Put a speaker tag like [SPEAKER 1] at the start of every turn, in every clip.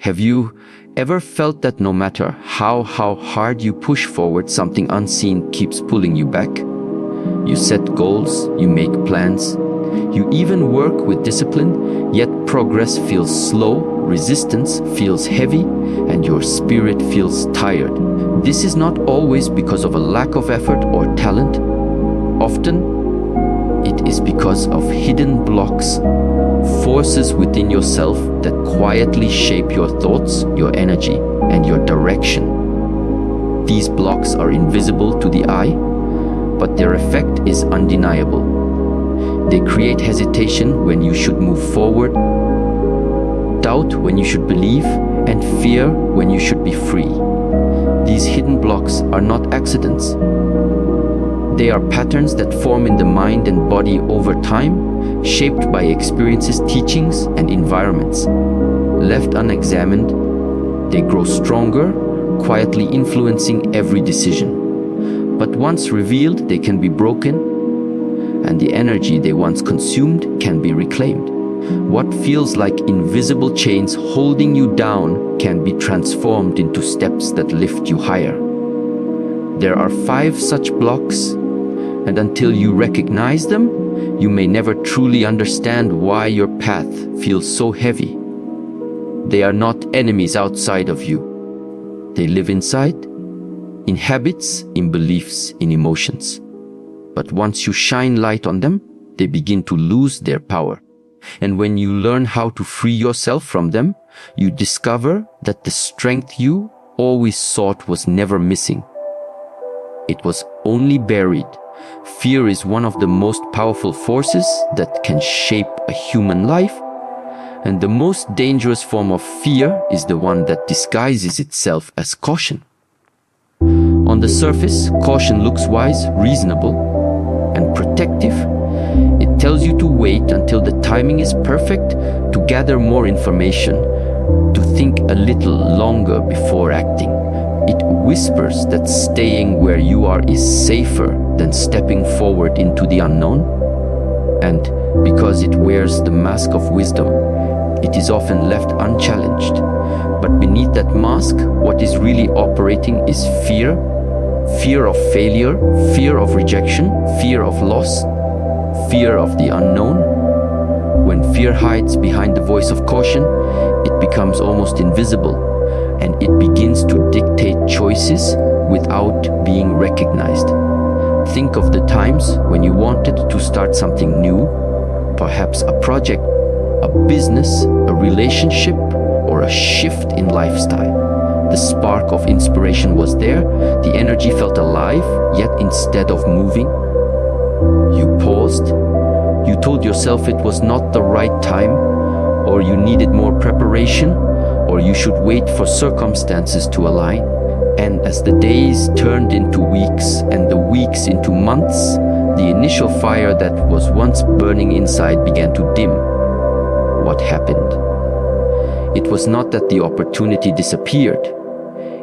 [SPEAKER 1] Have you ever felt that no matter how hard you push forward, something unseen keeps pulling you back? You set goals, you make plans, you even work with discipline, yet progress feels slow, resistance feels heavy, and your spirit feels tired. This is not always because of a lack of effort or talent. Often, it is because of hidden blocks, forces within yourself that quietly shape your thoughts, your energy, and your direction. These blocks are invisible to the eye, but their effect is undeniable. They create hesitation when you should move forward, doubt when you should believe, and fear when you should be free. These hidden blocks are not accidents. They are patterns that form in the mind and body over time, shaped by experiences, teachings, and environments. Left unexamined, they grow stronger, quietly influencing every decision. But once revealed, they can be broken, and the energy they once consumed can be reclaimed. What feels like invisible chains holding you down can be transformed into steps that lift you higher. There are 5 such blocks, and until you recognize them, you may never truly understand why your path feels so heavy. They are not enemies outside of you. They live inside, in habits, in beliefs, in emotions. But once you shine light on them, they begin to lose their power. And when you learn how to free yourself from them, you discover that the strength you always sought was never missing. It was only buried. Fear is one of the most powerful forces that can shape a human life, and the most dangerous form of fear is the one that disguises itself as caution. On the surface, caution looks wise, reasonable, and protective. It tells you to wait until the timing is perfect, to gather more information, to think a little longer before acting. It whispers that staying where you are is safer than stepping forward into the unknown. And because it wears the mask of wisdom, it is often left unchallenged. But beneath that mask, what is really operating is fear. Fear of failure, fear of rejection, fear of loss, fear of the unknown. When fear hides behind the voice of caution, it becomes almost invisible, and it begins to dictate choices without being recognized. Think of the times when you wanted to start something new, perhaps a project, a business, a relationship, or a shift in lifestyle. The spark of inspiration was there, the energy felt alive, yet instead of moving, you paused. You told yourself it was not the right time, or you needed more preparation, or you should wait for circumstances to align. And as the days turned into weeks and the weeks into months, the initial fire that was once burning inside began to dim. What happened? It was not that the opportunity disappeared.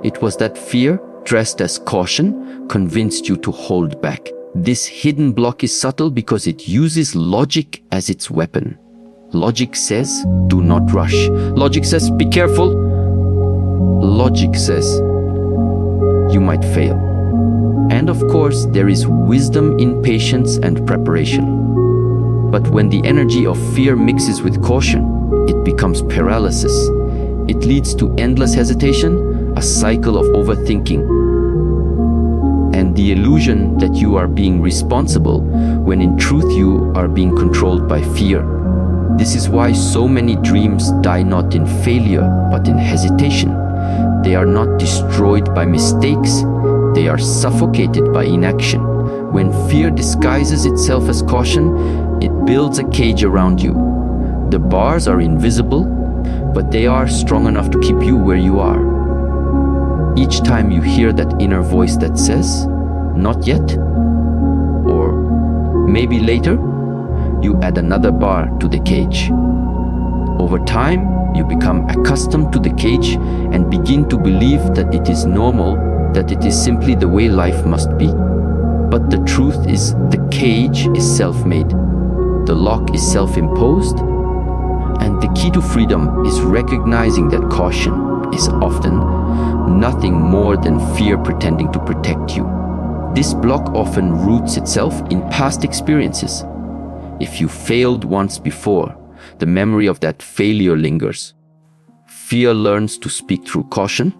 [SPEAKER 1] It was that fear, dressed as caution, convinced you to hold back. This hidden block is subtle because it uses logic as its weapon. Logic says, do not rush. Logic says, be careful. Logic says, you might fail. And of course, there is wisdom in patience and preparation. But when the energy of fear mixes with caution, it becomes paralysis. It leads to endless hesitation, a cycle of overthinking, and the illusion that you are being responsible when in truth you are being controlled by fear. This is why so many dreams die not in failure but in hesitation. They are not destroyed by mistakes, they are suffocated by inaction. When fear disguises itself as caution, it builds a cage around you. The bars are invisible, but they are strong enough to keep you where you are. Each time you hear that inner voice that says, not yet, or maybe later, you add another bar to the cage. Over time, you become accustomed to the cage and begin to believe that it is normal, that it is simply the way life must be. But the truth is, the cage is self-made. The lock is self-imposed. And the key to freedom is recognizing that caution is often nothing more than fear pretending to protect you. This block often roots itself in past experiences. If you failed once before, the memory of that failure lingers. Fear learns to speak through caution.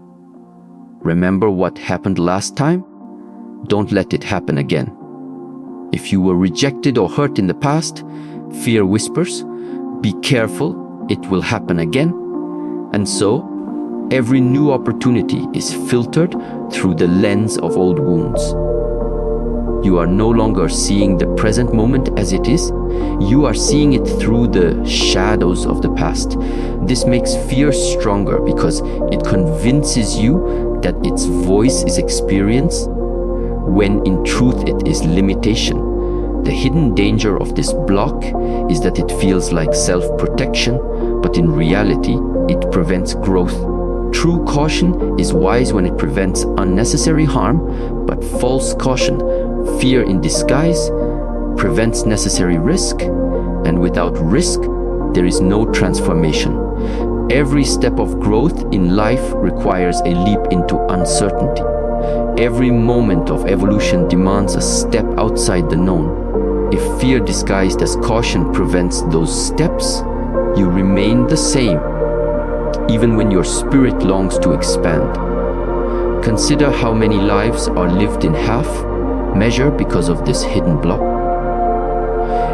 [SPEAKER 1] Remember what happened last time? Don't let it happen again. If you were rejected or hurt in the past, fear whispers, be careful, it will happen again. And so, every new opportunity is filtered through the lens of old wounds. You are no longer seeing the present moment as it is. You are seeing it through the shadows of the past. This makes fear stronger because it convinces you that its voice is experience, when in truth it is limitation. The hidden danger of this block is that it feels like self-protection, but in reality, it prevents growth. True caution is wise when it prevents unnecessary harm, but false caution, fear in disguise, prevents necessary risk, and without risk, there is no transformation. Every step of growth in life requires a leap into uncertainty. Every moment of evolution demands a step outside the known. If fear disguised as caution prevents those steps, you remain the same, even when your spirit longs to expand. Consider how many lives are lived in half measure because of this hidden block.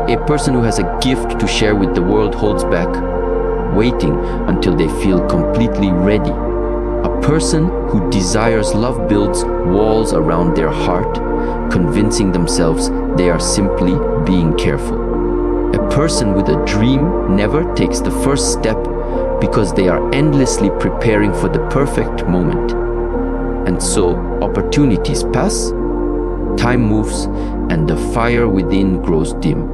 [SPEAKER 1] A person who has a gift to share with the world holds back, waiting until they feel completely ready. A person who desires love builds walls around their heart, convincing themselves they are simply being careful. A person with a dream never takes the first step because they are endlessly preparing for the perfect moment. And so, opportunities pass, time moves, and the fire within grows dim.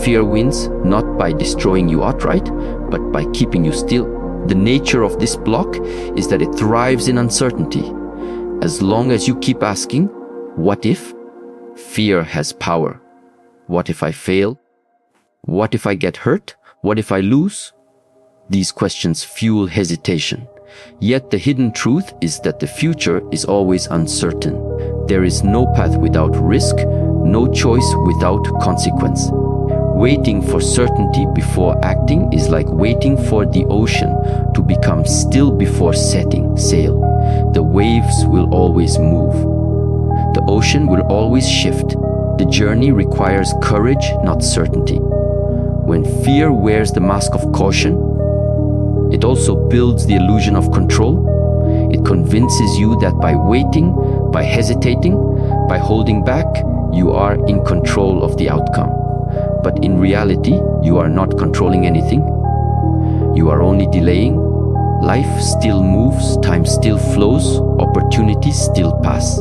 [SPEAKER 1] Fear wins not by destroying you outright, but by keeping you still. The nature of this block is that it thrives in uncertainty. As long as you keep asking, what if? Fear has power. What if I fail? What if I get hurt? What if I lose? These questions fuel hesitation. Yet the hidden truth is that the future is always uncertain. There is no path without risk, no choice without consequence. Waiting for certainty before acting is like waiting for the ocean to become still before setting sail. The waves will always move. The ocean will always shift. The journey requires courage, not certainty. When fear wears the mask of caution, it also builds the illusion of control. It convinces you that by waiting, by hesitating, by holding back, you are in control of the outcome. But in reality, you are not controlling anything. You are only delaying. Life still moves, time still flows, opportunities still pass.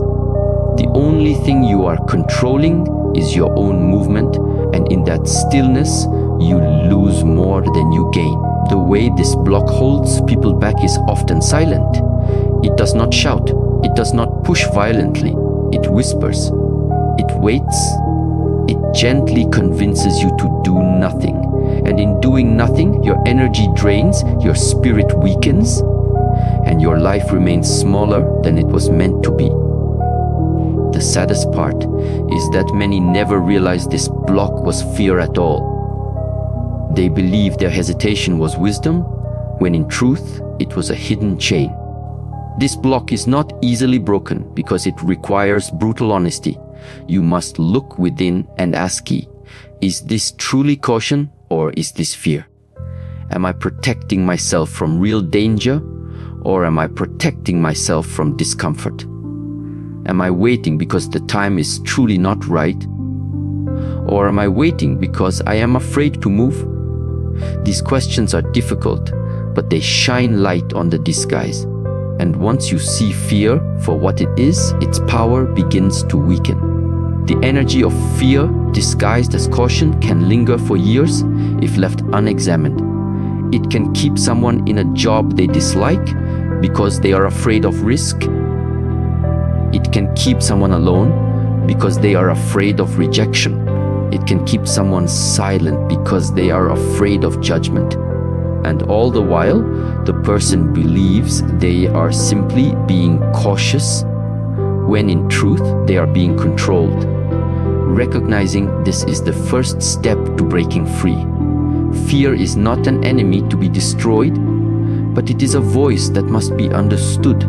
[SPEAKER 1] The only thing you are controlling is your own movement, and in that stillness, you lose more than you gain. The way this block holds people back is often silent. It does not shout. It does not push violently. It whispers. It waits. It gently convinces you to do nothing. And in doing nothing, your energy drains, your spirit weakens, and your life remains smaller than it was meant to be. The saddest part is that many never realized this block was fear at all. They believed their hesitation was wisdom, when in truth, it was a hidden chain. This block is not easily broken because it requires brutal honesty. You must look within and ask, is this truly caution or is this fear? Am I protecting myself from real danger or am I protecting myself from discomfort? Am I waiting because the time is truly not right? Or am I waiting because I am afraid to move? These questions are difficult, but they shine light on the disguise. And once you see fear for what it is, its power begins to weaken. The energy of fear, disguised as caution, can linger for years if left unexamined. It can keep someone in a job they dislike because they are afraid of risk. It can keep someone alone because they are afraid of rejection. It can keep someone silent because they are afraid of judgment. And all the while, the person believes they are simply being cautious, when in truth, they are being controlled. Recognizing this is the first step to breaking free. Fear is not an enemy to be destroyed, but it is a voice that must be understood.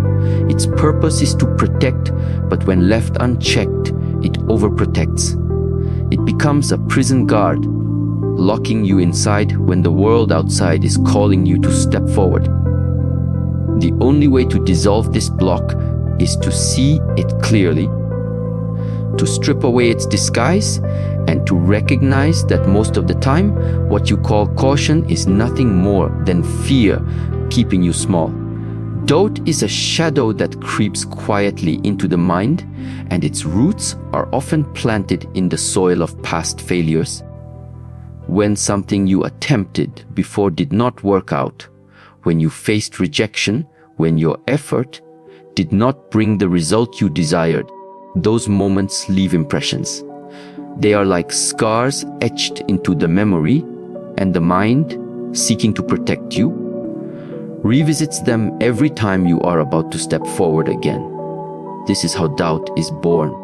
[SPEAKER 1] Its purpose is to protect, but when left unchecked, it overprotects. It becomes a prison guard, locking you inside when the world outside is calling you to step forward. The only way to dissolve this block is to see it clearly, to strip away its disguise, and to recognize that most of the time, what you call caution is nothing more than fear keeping you small. Doubt is a shadow that creeps quietly into the mind, and its roots are often planted in the soil of past failures. When something you attempted before did not work out, when you faced rejection, when your effort did not bring the result you desired, those moments leave impressions. They are like scars etched into the memory, and the mind, seeking to protect you, revisits them every time you are about to step forward again. This is how doubt is born.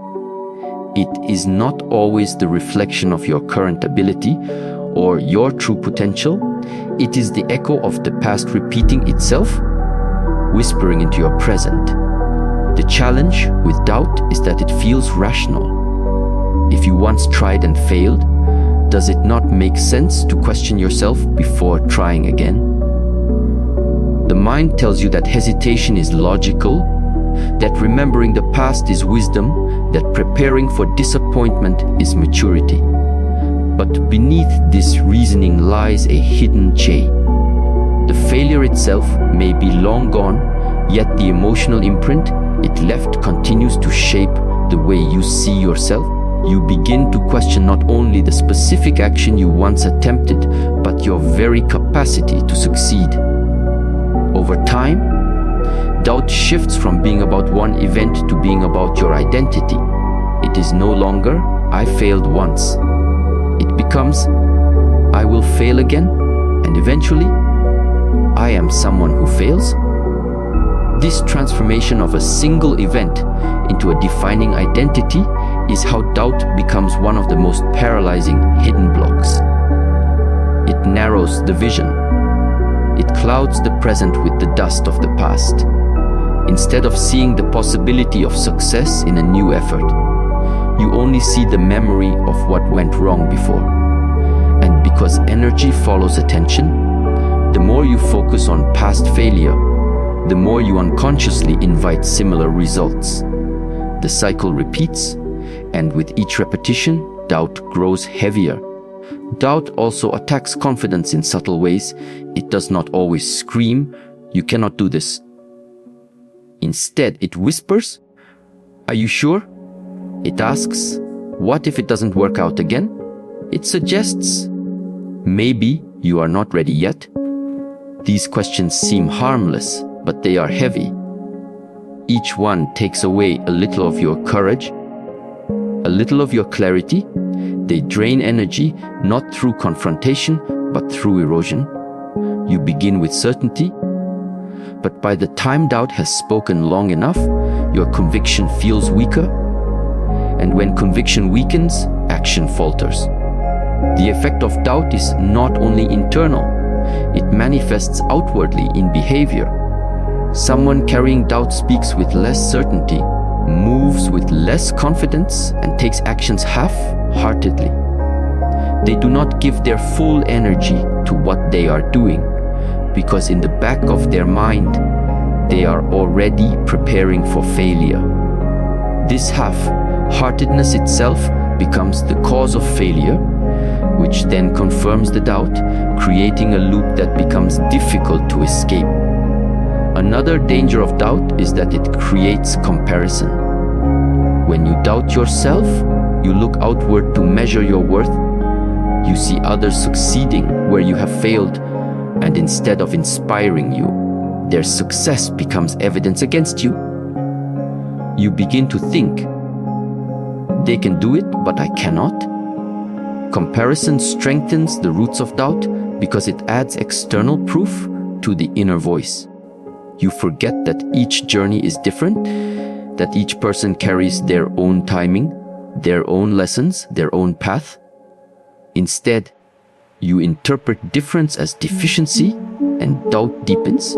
[SPEAKER 1] It is not always the reflection of your current ability or your true potential. It is the echo of the past repeating itself, whispering into your present. The challenge with doubt is that it feels rational. If you once tried and failed, does it not make sense to question yourself before trying again? The mind tells you that hesitation is logical, that remembering the past is wisdom, that preparing for disappointment is maturity. But beneath this reasoning lies a hidden chain. The failure itself may be long gone, yet the emotional imprint it left continues to shape the way you see yourself. You begin to question not only the specific action you once attempted, but your very capacity to succeed. Over time, doubt shifts from being about one event to being about your identity. It is no longer, I failed once. It becomes, I will fail again, and eventually, I am someone who fails. This transformation of a single event into a defining identity is how doubt becomes one of the most paralyzing hidden blocks. It narrows the vision. It clouds the present with the dust of the past. Instead of seeing the possibility of success in a new effort, you only see the memory of what went wrong before. And because energy follows attention, the more you focus on past failure, the more you unconsciously invite similar results. The cycle repeats, and with each repetition, doubt grows heavier. Doubt also attacks confidence in subtle ways. It does not always scream, "You cannot do this." Instead, it whispers, "Are you sure?" It asks, "What if it doesn't work out again?" It suggests, "Maybe you are not ready yet." These questions seem harmless, but they are heavy. Each one takes away a little of your courage, a little of your clarity. They drain energy not through confrontation, but through erosion. You begin with certainty, but by the time doubt has spoken long enough, your conviction feels weaker. And when conviction weakens, action falters. The effect of doubt is not only internal, it manifests outwardly in behavior. Someone carrying doubt speaks with less certainty, moves with less confidence, and takes actions half-heartedly. They do not give their full energy to what they are doing, because in the back of their mind, they are already preparing for failure. This half-heartedness itself becomes the cause of failure, which then confirms the doubt, creating a loop that becomes difficult to escape. Another danger of doubt is that it creates comparison. When you doubt yourself, you look outward to measure your worth. You see others succeeding where you have failed, and instead of inspiring you, their success becomes evidence against you. You begin to think, they can do it, but I cannot. Comparison strengthens the roots of doubt, because it adds external proof to the inner voice. You forget that each journey is different, that each person carries their own timing, their own lessons, their own path. Instead, you interpret difference as deficiency, and doubt deepens.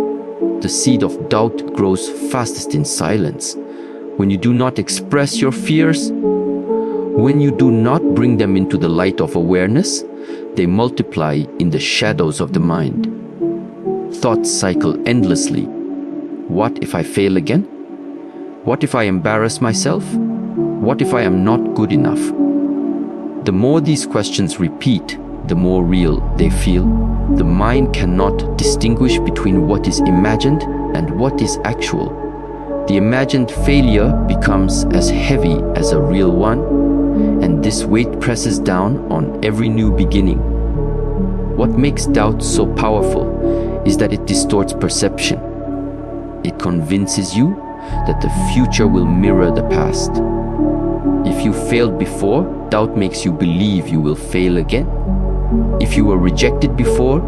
[SPEAKER 1] The seed of doubt grows fastest in silence. When you do not express your fears, when you do not bring them into the light of awareness, they multiply in the shadows of the mind. Thoughts cycle endlessly. What if I fail again? What if I embarrass myself? What if I am not good enough? The more these questions repeat, the more real they feel. The mind cannot distinguish between what is imagined and what is actual. The imagined failure becomes as heavy as a real one, and this weight presses down on every new beginning. What makes doubt so powerful is that it distorts perception. It convinces you that the future will mirror the past. If you failed before, doubt makes you believe you will fail again. If you were rejected before,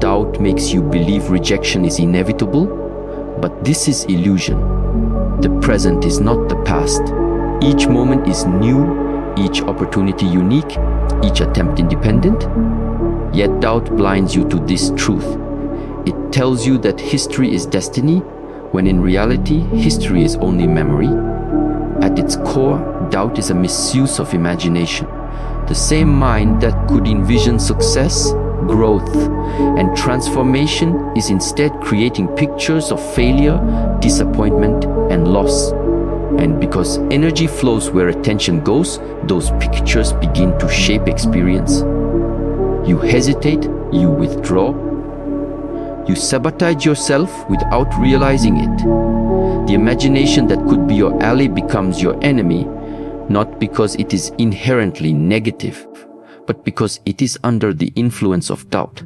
[SPEAKER 1] doubt makes you believe rejection is inevitable. But this is illusion. The present is not the past. Each moment is new, each opportunity unique, each attempt independent. Yet doubt blinds you to this truth. It tells you that history is destiny, when in reality, history is only memory. At its core, doubt is a misuse of imagination. The same mind that could envision success, growth, and transformation is instead creating pictures of failure, disappointment, and loss. And because energy flows where attention goes, those pictures begin to shape experience. You hesitate, you withdraw, you sabotage yourself without realizing it. The imagination that could be your ally becomes your enemy, not because it is inherently negative, but because it is under the influence of doubt.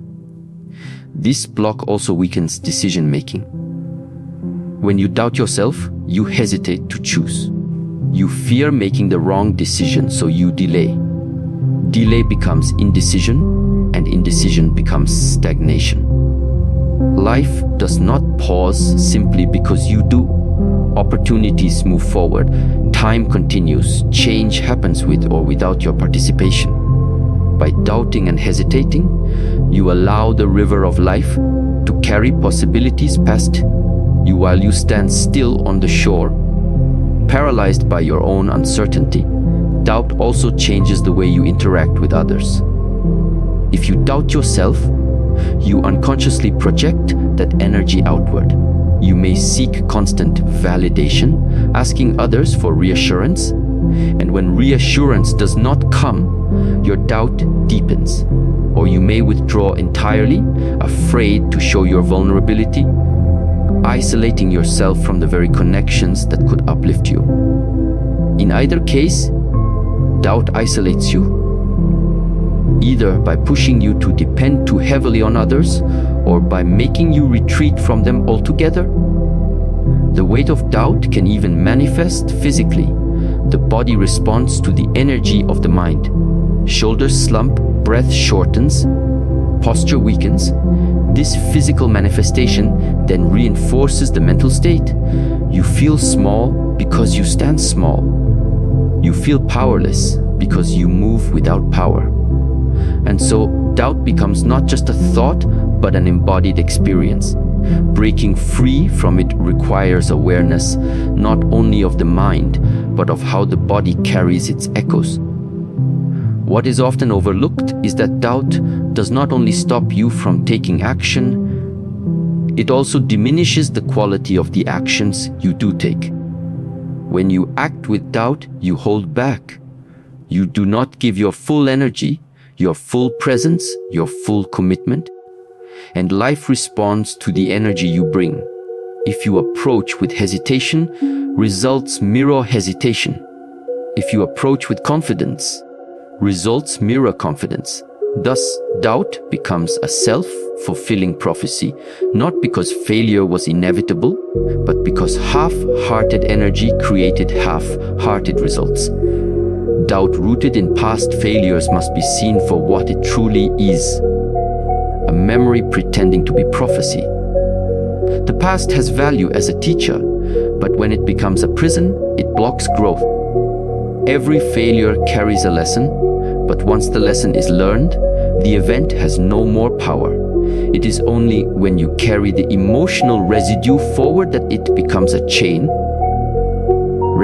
[SPEAKER 1] This block also weakens decision-making. When you doubt yourself, you hesitate to choose. You fear making the wrong decision, so you delay. Delay becomes indecision, and indecision becomes stagnation. Life does not pause simply because you do. Opportunities move forward, time continues, change happens with or without your participation. By doubting and hesitating, you allow the river of life to carry possibilities past you while you stand still on the shore, paralyzed by your own uncertainty. Doubt also changes the way you interact with others. If you doubt yourself, you unconsciously project that energy outward. You may seek constant validation, asking others for reassurance, and when reassurance does not come, your doubt deepens, or you may withdraw entirely, afraid to show your vulnerability, isolating yourself from the very connections that could uplift you. In either case, doubt isolates you, either by pushing you to depend too heavily on others or by making you retreat from them altogether. The weight of doubt can even manifest physically. The body responds to the energy of the mind. Shoulders slump, breath shortens, posture weakens. This physical manifestation then reinforces the mental state. You feel small because you stand small. You feel powerless because you move without power. And so doubt becomes not just a thought, but an embodied experience. Breaking free from it requires awareness, not only of the mind, but of how the body carries its echoes. What is often overlooked is that doubt does not only stop you from taking action, it also diminishes the quality of the actions you do take. When you act with doubt, you hold back. You do not give your full energy, your full presence, your full commitment, and life responds to the energy you bring. If you approach with hesitation, results mirror hesitation. If you approach with confidence, results mirror confidence. Thus, doubt becomes a self-fulfilling prophecy, not because failure was inevitable, but because half-hearted energy created half-hearted results. Doubt rooted in past failures must be seen for what it truly is: a memory pretending to be prophecy. The past has value as a teacher, but when it becomes a prison, it blocks growth. Every failure carries a lesson, but once the lesson is learned, the event has no more power. It is only when you carry the emotional residue forward that it becomes a chain.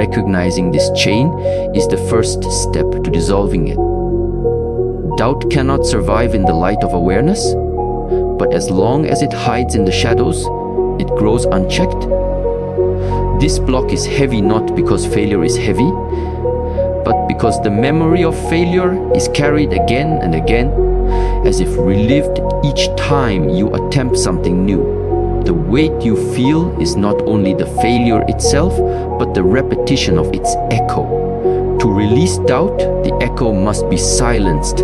[SPEAKER 1] Recognizing this chain is the first step to dissolving it. Doubt cannot survive in the light of awareness, but as long as it hides in the shadows, it grows unchecked. This block is heavy not because failure is heavy, but because the memory of failure is carried again and again, as if relived each time you attempt something new. The weight you feel is not only the failure itself, but the repetition of its echo. To release doubt, the echo must be silenced,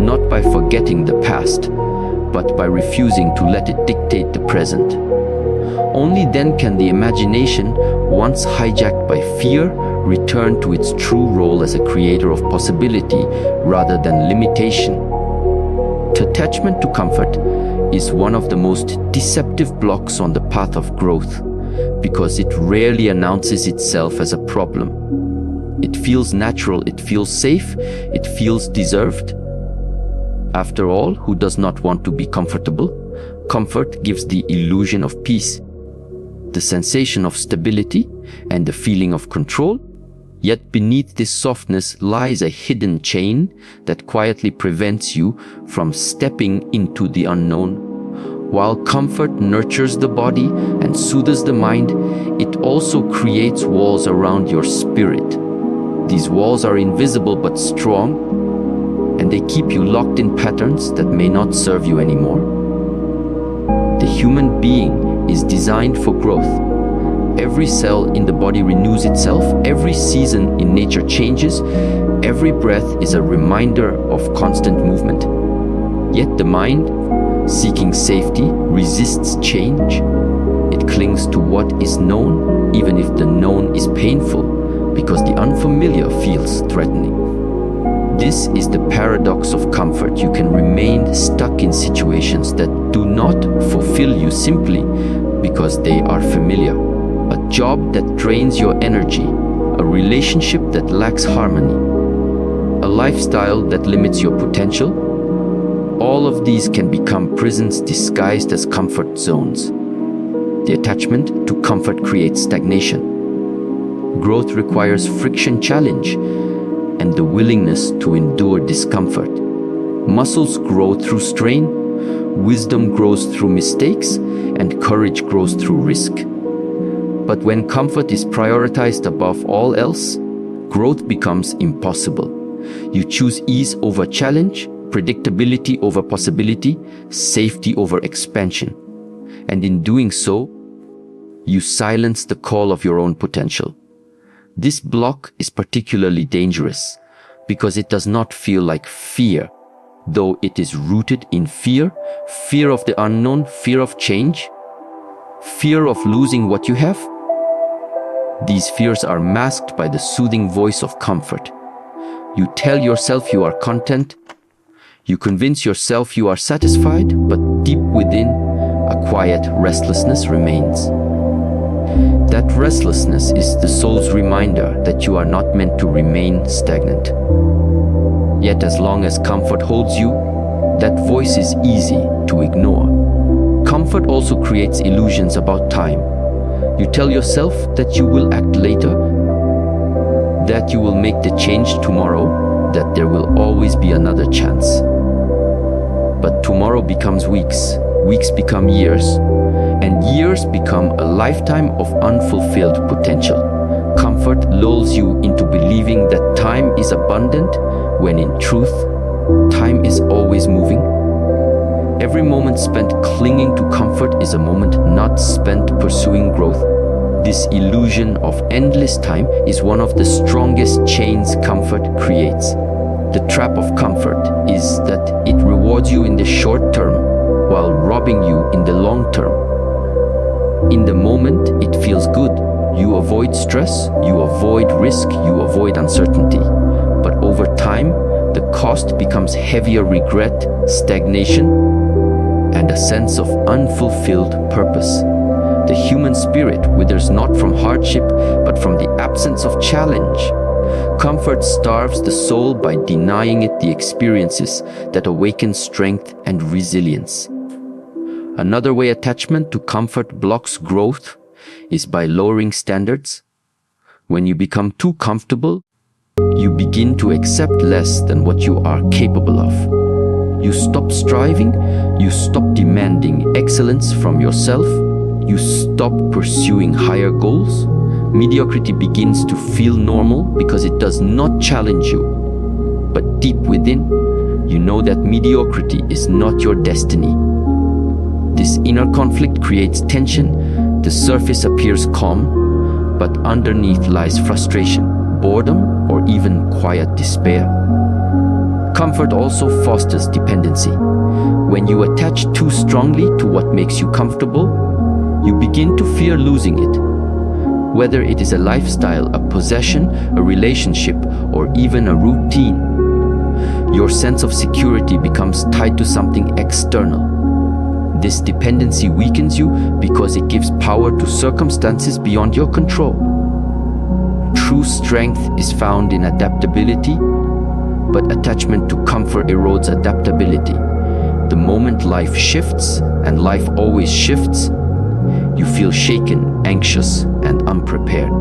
[SPEAKER 1] not by forgetting the past, but by refusing to let it dictate the present. Only then can the imagination, once hijacked by fear, return to its true role as a creator of possibility rather than limitation. Attachment to comfort is one of the most deceptive blocks on the path of growth, because it rarely announces itself as a problem. It feels natural, it feels safe, it feels deserved. After all, who does not want to be comfortable? Comfort gives the illusion of peace, the sensation of stability, and the feeling of control. Yet beneath this softness lies a hidden chain that quietly prevents you from stepping into the unknown. While comfort nurtures the body and soothes the mind, it also creates walls around your spirit. These walls are invisible but strong, and they keep you locked in patterns that may not serve you anymore. The human being is designed for growth. Every cell in the body renews itself, every season in nature changes, every breath is a reminder of constant movement. Yet the mind, seeking safety, resists change. It clings to what is known, even if the known is painful, because the unfamiliar feels threatening. This is the paradox of comfort. You can remain stuck in situations that do not fulfill you simply because they are familiar. A job that drains your energy, a relationship that lacks harmony, a lifestyle that limits your potential. All of these can become prisons disguised as comfort zones. The attachment to comfort creates stagnation. Growth requires friction, challenge, and the willingness to endure discomfort. Muscles grow through strain, wisdom grows through mistakes, and courage grows through risk. But when comfort is prioritized above all else, growth becomes impossible. You choose ease over challenge, predictability over possibility, safety over expansion. And in doing so, you silence the call of your own potential. This block is particularly dangerous because it does not feel like fear, though it is rooted in fear, fear of the unknown, fear of change, fear of losing what you have. These fears are masked by the soothing voice of comfort. You tell yourself you are content, you convince yourself you are satisfied, but deep within, a quiet restlessness remains. That restlessness is the soul's reminder that you are not meant to remain stagnant. Yet as long as comfort holds you, that voice is easy to ignore. Comfort also creates illusions about time. You tell yourself that you will act later, that you will make the change tomorrow, that there will always be another chance. But tomorrow becomes weeks, weeks become years, and years become a lifetime of unfulfilled potential. Comfort lulls you into believing that time is abundant, when in truth, time is always moving. Every moment spent clinging to comfort is a moment not spent pursuing growth. This illusion of endless time is one of the strongest chains comfort creates. The trap of comfort is that it rewards you in the short term while robbing you in the long term. In the moment, it feels good. You avoid stress, you avoid risk, you avoid uncertainty. But over time, the cost becomes heavier regret, stagnation, and a sense of unfulfilled purpose. The human spirit withers not from hardship, but from the absence of challenge. Comfort starves the soul by denying it the experiences that awaken strength and resilience. Another way attachment to comfort blocks growth is by lowering standards. When you become too comfortable, you begin to accept less than what you are capable of. You stop striving, you stop demanding excellence from yourself, you stop pursuing higher goals. Mediocrity begins to feel normal because it does not challenge you. But deep within, you know that mediocrity is not your destiny. This inner conflict creates tension. The surface appears calm, but underneath lies frustration, boredom, or even quiet despair. Comfort also fosters dependency. When you attach too strongly to what makes you comfortable, you begin to fear losing it. Whether it is a lifestyle, a possession, a relationship, or even a routine, your sense of security becomes tied to something external. This dependency weakens you because it gives power to circumstances beyond your control. True strength is found in adaptability, but attachment to comfort erodes adaptability. The moment life shifts, and life always shifts, you feel shaken, anxious, and unprepared.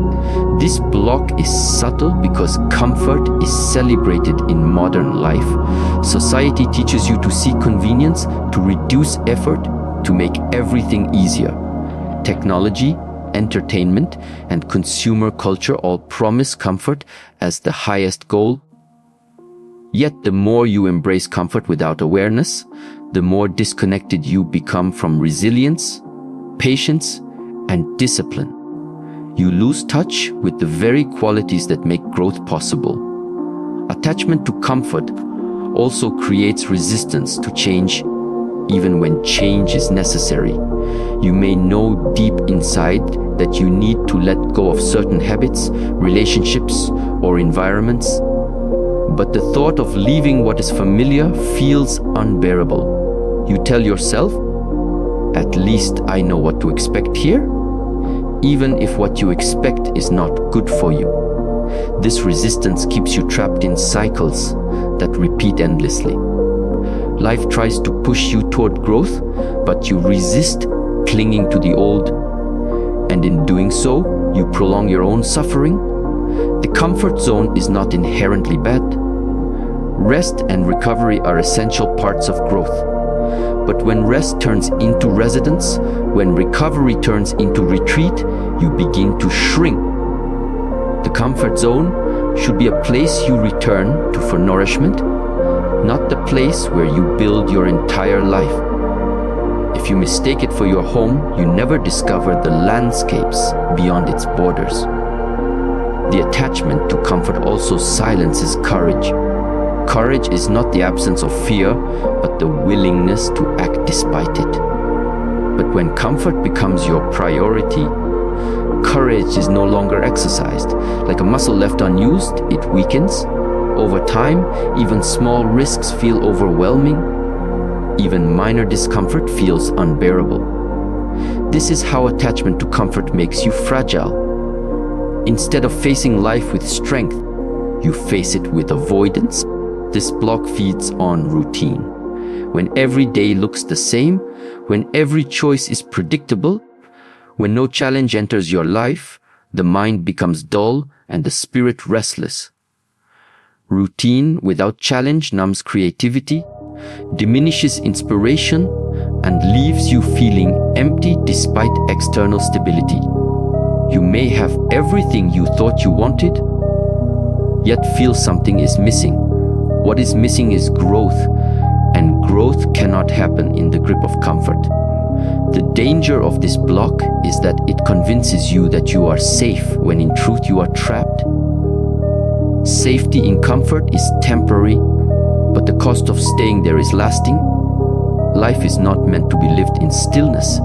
[SPEAKER 1] This block is subtle because comfort is celebrated in modern life. Society teaches you to seek convenience, to reduce effort, to make everything easier. Technology, entertainment, and consumer culture all promise comfort as the highest goal. Yet the more you embrace comfort without awareness, the more disconnected you become from resilience, patience, and discipline. You lose touch with the very qualities that make growth possible. Attachment to comfort also creates resistance to change, even when change is necessary. You may know deep inside that you need to let go of certain habits, relationships, or environments, but the thought of leaving what is familiar feels unbearable. You tell yourself, "At least I know what to expect here," even if what you expect is not good for you. This resistance keeps you trapped in cycles that repeat endlessly. Life tries to push you toward growth, but you resist, clinging to the old, and in doing so, you prolong your own suffering. The comfort zone is not inherently bad. Rest and recovery are essential parts of growth. But when rest turns into residence, when recovery turns into retreat, you begin to shrink. The comfort zone should be a place you return to for nourishment, not the place where you build your entire life. If you mistake it for your home, you never discover the landscapes beyond its borders. The attachment to comfort also silences courage. Courage is not the absence of fear, but the willingness to act despite it. But when comfort becomes your priority, courage is no longer exercised. Like a muscle left unused, it weakens. Over time, even small risks feel overwhelming. Even minor discomfort feels unbearable. This is how attachment to comfort makes you fragile. Instead of facing life with strength, you face it with avoidance. This block feeds on routine. When every day looks the same, when every choice is predictable, when no challenge enters your life, the mind becomes dull and the spirit restless. Routine without challenge numbs creativity, diminishes inspiration, and leaves you feeling empty despite external stability. You may have everything you thought you wanted, yet feel something is missing. What is missing is growth, and growth cannot happen in the grip of comfort. The danger of this block is that it convinces you that you are safe when in truth you are trapped. Safety in comfort is temporary, but the cost of staying there is lasting. Life is not meant to be lived in stillness.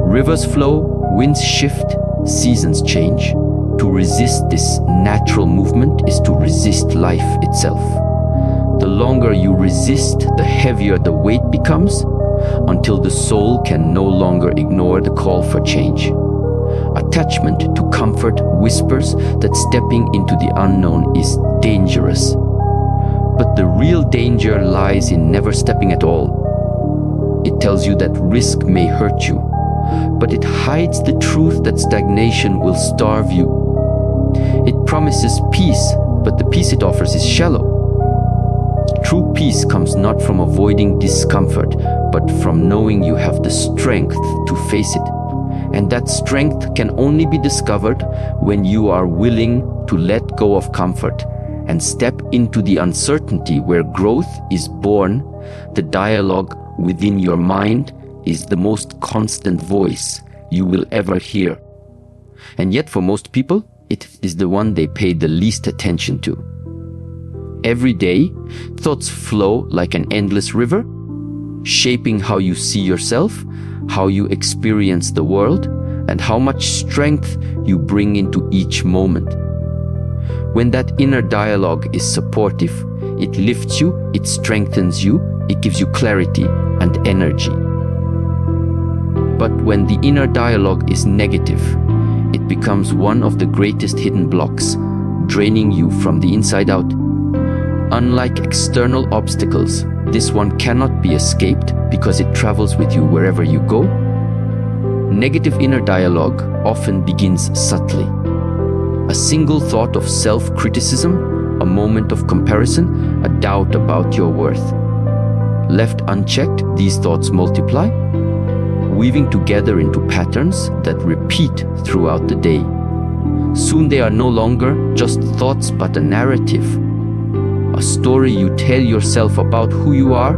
[SPEAKER 1] Rivers flow, winds shift, seasons change. To resist this natural movement is to resist life itself. The longer you resist, the heavier the weight becomes. until the soul can no longer ignore the call for change. Attachment to comfort whispers that stepping into the unknown is dangerous. But the real danger lies in never stepping at all. It tells you that risk may hurt you, but it hides the truth that stagnation will starve you. It promises peace, but the peace it offers is shallow. True peace comes not from avoiding discomfort, but from knowing you have the strength to face it. And that strength can only be discovered when you are willing to let go of comfort and step into the uncertainty where growth is born. The dialogue within your mind is the most constant voice you will ever hear. And yet for most people, it is the one they pay the least attention to. Every day, thoughts flow like an endless river, shaping how you see yourself, how you experience the world, and how much strength you bring into each moment. When that inner dialogue is supportive, it lifts you, it strengthens you, it gives you clarity and energy. But when the inner dialogue is negative, it becomes one of the greatest hidden blocks, draining you from the inside out. Unlike external obstacles, this one cannot be escaped because it travels with you wherever you go. Negative inner dialogue often begins subtly. A single thought of self-criticism, a moment of comparison, a doubt about your worth. Left unchecked, these thoughts multiply, weaving together into patterns that repeat throughout the day. Soon they are no longer just thoughts but a narrative, a story you tell yourself about who you are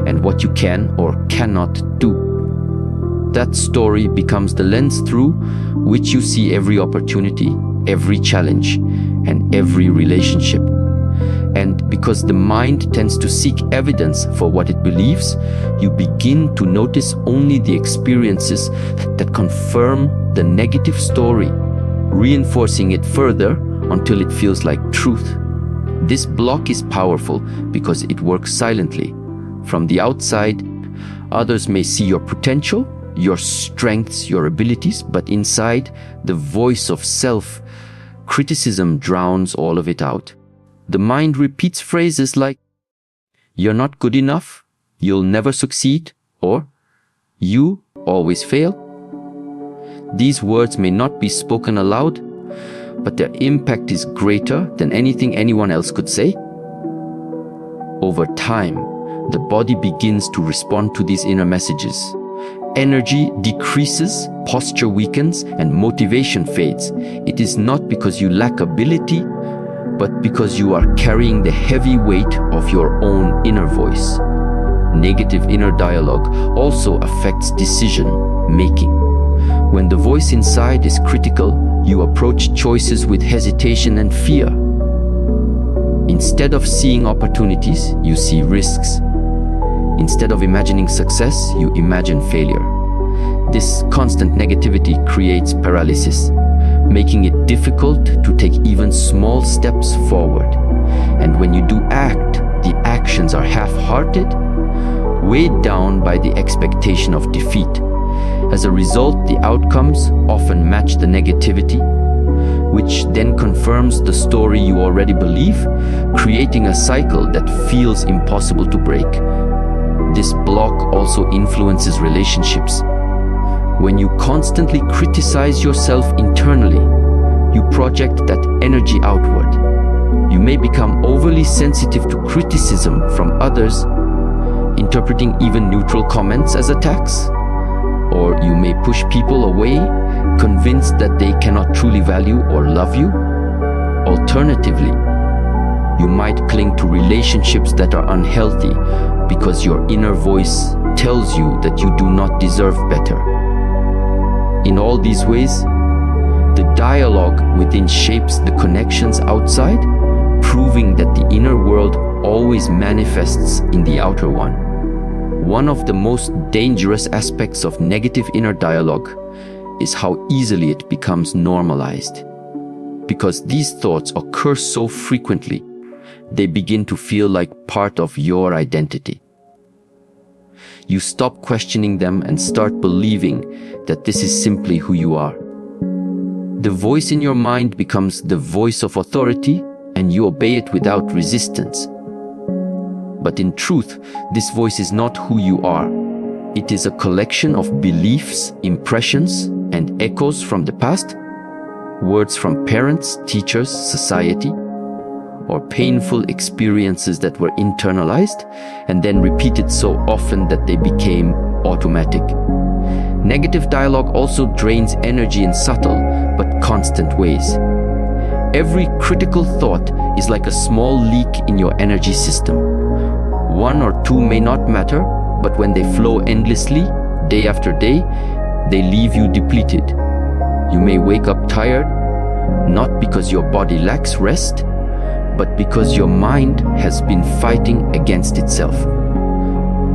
[SPEAKER 1] and what you can or cannot do. That story becomes the lens through which you see every opportunity, every challenge, and every relationship. And because the mind tends to seek evidence for what it believes, you begin to notice only the experiences that confirm the negative story, reinforcing it further until it feels like truth. This block is powerful because it works silently. From the outside, others may see your potential, your strengths, your abilities, but inside, the voice of self-criticism drowns all of it out. The mind repeats phrases like, "You're not good enough," "You'll never succeed," or "You always fail." These words may not be spoken aloud, but their impact is greater than anything anyone else could say. Over time, the body begins to respond to these inner messages. Energy decreases, posture weakens, and motivation fades. It is not because you lack ability, but because you are carrying the heavy weight of your own inner voice. Negative inner dialogue also affects decision making. When the voice inside is critical, you approach choices with hesitation and fear. Instead of seeing opportunities, you see risks. Instead of imagining success, you imagine failure. This constant negativity creates paralysis, making it difficult to take even small steps forward. And when you do act, the actions are half-hearted, weighed down by the expectation of defeat. As a result, the outcomes often match the negativity, which then confirms the story you already believe, creating a cycle that feels impossible to break. This block also influences relationships. When you constantly criticize yourself internally, you project that energy outward. You may become overly sensitive to criticism from others, interpreting even neutral comments as attacks. Or you may push people away, convinced that they cannot truly value or love you. Alternatively, you might cling to relationships that are unhealthy because your inner voice tells you that you do not deserve better. In all these ways, the dialogue within shapes the connections outside, proving that the inner world always manifests in the outer one. One of the most dangerous aspects of negative inner dialogue is how easily it becomes normalized. Because these thoughts occur so frequently, they begin to feel like part of your identity. you stop questioning them and start believing that this is simply who you are. The voice in your mind becomes the voice of authority, and you obey it without resistance. But in truth, this voice is not who you are. It is a collection of beliefs, impressions, and echoes from the past, words from parents, teachers, society, or painful experiences that were internalized and then repeated so often that they became automatic. Negative dialogue also drains energy in subtle but constant ways. Every critical thought is like a small leak in your energy system. One or two may not matter, but when they flow endlessly, day after day, they leave you depleted. You may wake up tired, not because your body lacks rest, but because your mind has been fighting against itself.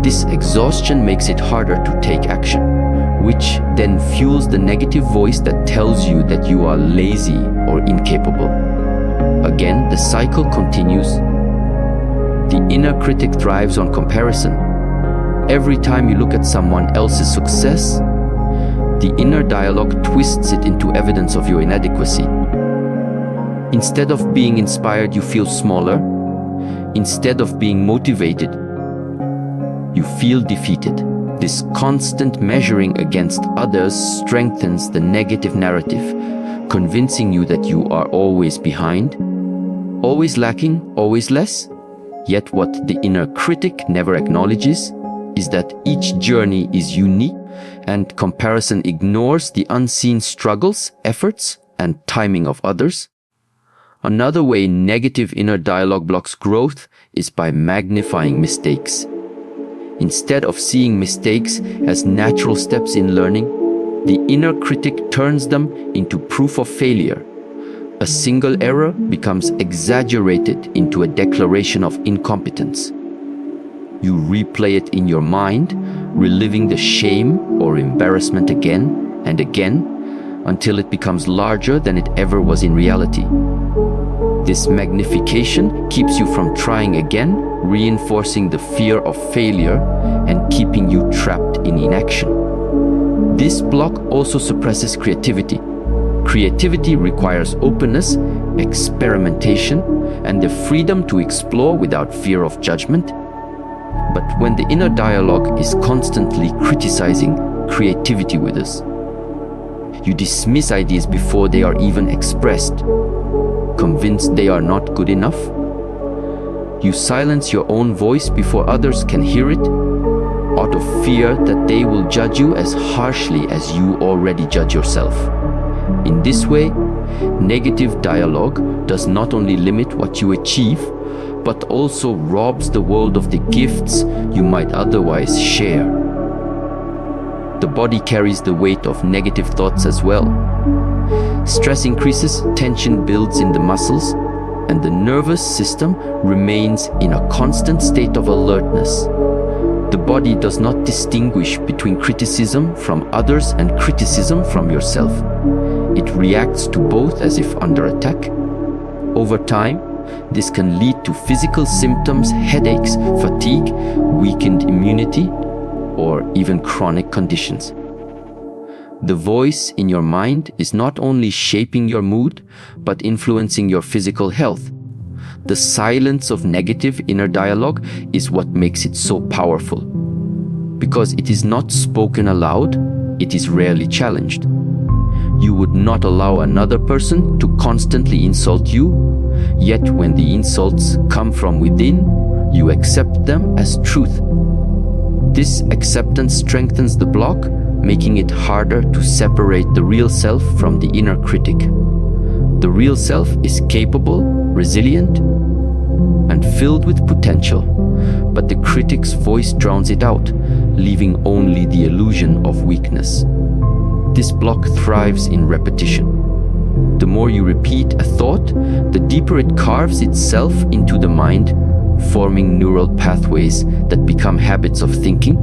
[SPEAKER 1] This exhaustion makes it harder to take action, which then fuels the negative voice that tells you that you are lazy or incapable. Again, the cycle continues. The inner critic thrives on comparison. Every time you look at someone else's success, the inner dialogue twists it into evidence of your inadequacy. Instead of being inspired, you feel smaller. Instead of being motivated, you feel defeated. This constant measuring against others strengthens the negative narrative, convincing you that you are always behind, always lacking, always less. Yet what the inner critic never acknowledges is that each journey is unique, and comparison ignores the unseen struggles, efforts, and timing of others. Another way negative inner dialogue blocks growth is by magnifying mistakes. Instead of seeing mistakes as natural steps in learning, the inner critic turns them into proof of failure. A single error becomes exaggerated into a declaration of incompetence. You replay it in your mind, reliving the shame or embarrassment again and again until it becomes larger than it ever was in reality. This magnification keeps you from trying again, reinforcing the fear of failure and keeping you trapped in inaction. This block also suppresses creativity. Creativity requires openness, experimentation, and the freedom to explore without fear of judgment. But when the inner dialogue is constantly criticizing creativity with us, you dismiss ideas before they are even expressed, convinced they are not good enough. You silence your own voice before others can hear it, out of fear that they will judge you as harshly as you already judge yourself. In this way, negative dialogue does not only limit what you achieve, but also robs the world of the gifts you might otherwise share. The body carries the weight of negative thoughts as well. Stress increases, tension builds in the muscles, and the nervous system remains in a constant state of alertness. The body does not distinguish between criticism from others and criticism from yourself. It reacts to both as if under attack. Over time, this can lead to physical symptoms, headaches, fatigue, weakened immunity, or even chronic conditions. The voice in your mind is not only shaping your mood, but influencing your physical health. The silence of negative inner dialogue is what makes it so powerful. Because it is not spoken aloud, it is rarely challenged. You would not allow another person to constantly insult you, yet when the insults come from within, you accept them as truth. This acceptance strengthens the block, making it harder to separate the real self from the inner critic. The real self is capable, resilient, and filled with potential, but the critic's voice drowns it out, leaving only the illusion of weakness. This block thrives in repetition. The more you repeat a thought, the deeper it carves itself into the mind, forming neural pathways that become habits of thinking.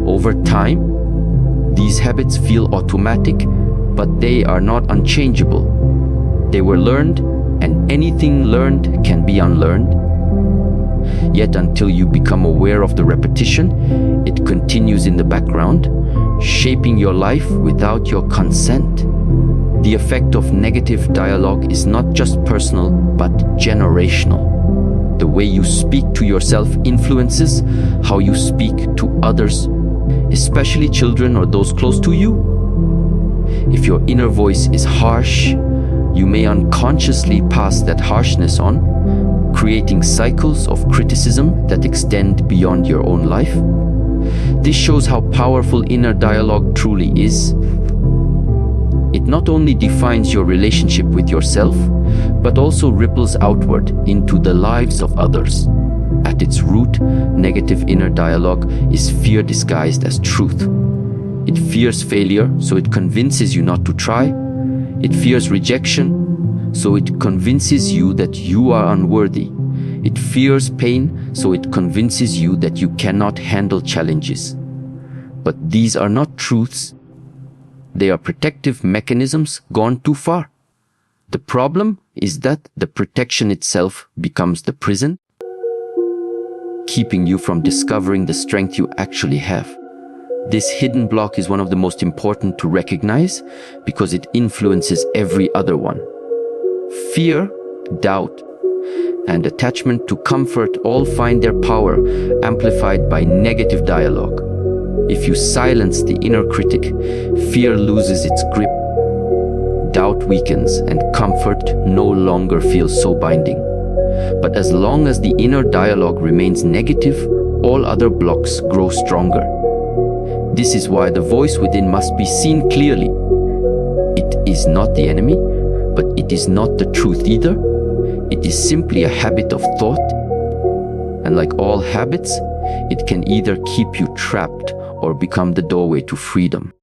[SPEAKER 1] Over time, these habits feel automatic, but they are not unchangeable. They were learned, and anything learned can be unlearned. Yet until you become aware of the repetition, it continues in the background, shaping your life without your consent. The effect of negative dialogue is not just personal, but generational. The way you speak to yourself influences how you speak to others, especially children or those close to you. If your inner voice is harsh, you may unconsciously pass that harshness on, creating cycles of criticism that extend beyond your own life. This shows how powerful inner dialogue truly is. It not only defines your relationship with yourself, but also ripples outward into the lives of others. At its root, negative inner dialogue is fear disguised as truth. It fears failure, so it convinces you not to try. It fears rejection, so it convinces you that you are unworthy. It fears pain, so it convinces you that you cannot handle challenges. But these are not truths. They are protective mechanisms gone too far. The problem is that the protection itself becomes the prison, keeping you from discovering the strength you actually have. This hidden block is one of the most important to recognize because it influences every other one. Fear, doubt, and attachment to comfort all find their power amplified by negative dialogue. If you silence the inner critic, fear loses its grip, doubt weakens, and comfort no longer feels so binding. But as long as the inner dialogue remains negative, all other blocks grow stronger. This is why the voice within must be seen clearly. It is not the enemy, but it is not the truth either. It is simply a habit of thought. And like all habits, it can either keep you trapped or become the doorway to freedom.